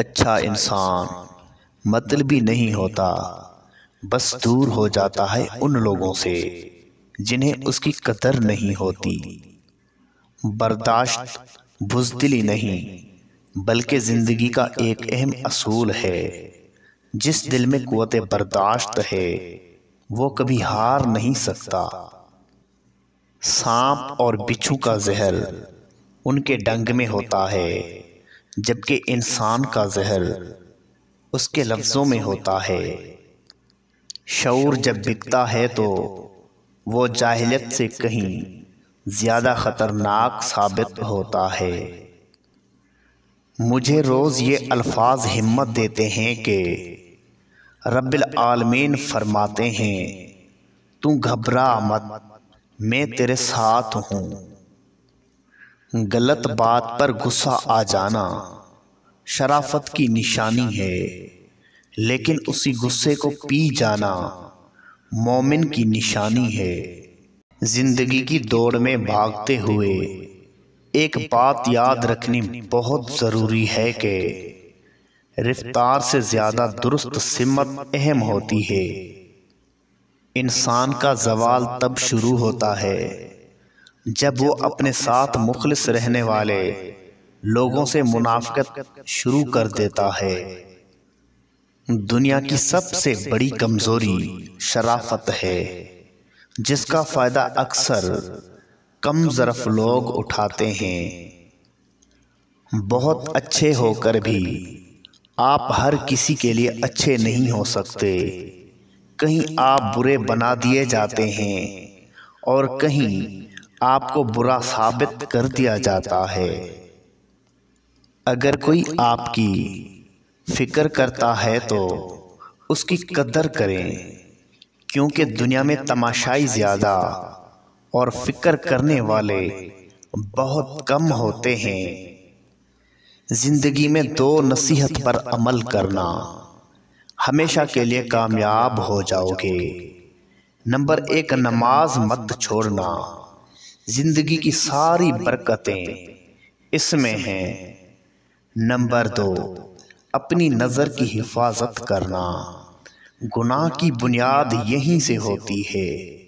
اچھا انسان مطلبی نہیں ہوتا، بس دور ہو جاتا ہے ان لوگوں سے جنہیں اس کی قدر نہیں ہوتی۔ برداشت بزدلی نہیں بلکہ زندگی کا ایک اہم اصول ہے۔ جس دل میں قوت برداشت ہے وہ کبھی ہار نہیں سکتا۔ سانپ اور بچھو کا زہر ان کے ڈنگ میں ہوتا ہے، جبکہ انسان کا زہر اس کے لفظوں میں ہوتا ہے۔ شعور جب بکتا ہے تو وہ جاہلیت سے کہیں زیادہ خطرناک ثابت ہوتا ہے۔ مجھے روز یہ الفاظ ہمت دیتے ہیں کہ رب العالمین فرماتے ہیں، تو گھبرا مت، میں تیرے ساتھ ہوں۔ غلط بات پر غصہ آ جانا شرافت کی نشانی ہے، لیکن اسی غصے کو پی جانا مومن کی نشانی ہے۔ زندگی کی دوڑ میں بھاگتے ہوئے ایک بات یاد رکھنی بہت ضروری ہے کہ رفتار سے زیادہ درست سمت اہم ہوتی ہے۔ انسان کا زوال تب شروع ہوتا ہے جب وہ اپنے ساتھ مخلص رہنے والے لوگوں سے منافقت شروع کر دیتا ہے۔ دنیا کی سب سے بڑی کمزوری شرافت ہے، جس کا فائدہ اکثر کم ظرف لوگ اٹھاتے ہیں۔ بہت اچھے ہو کر بھی آپ ہر کسی کے لیے اچھے نہیں ہو سکتے۔ کہیں آپ برے بنا دیے جاتے ہیں اور کہیں آپ کو برا ثابت کر دیا جاتا ہے۔ اگر کوئی آپ کی فکر کرتا ہے تو اس کی قدر کریں، کیونکہ دنیا میں تماشائی زیادہ اور فکر کرنے والے بہت کم ہوتے ہیں۔ زندگی میں دو نصیحت پر عمل کرنا ہمیشہ کے لیے کامیاب ہو جاؤ گے۔ نمبر 1، نماز مت چھوڑنا۔ زندگی کی ساری برکتیں اس میں ہیں۔ نمبر 2، اپنی نظر کی حفاظت کرنا۔ گناہ کی بنیاد یہیں سے ہوتی ہے۔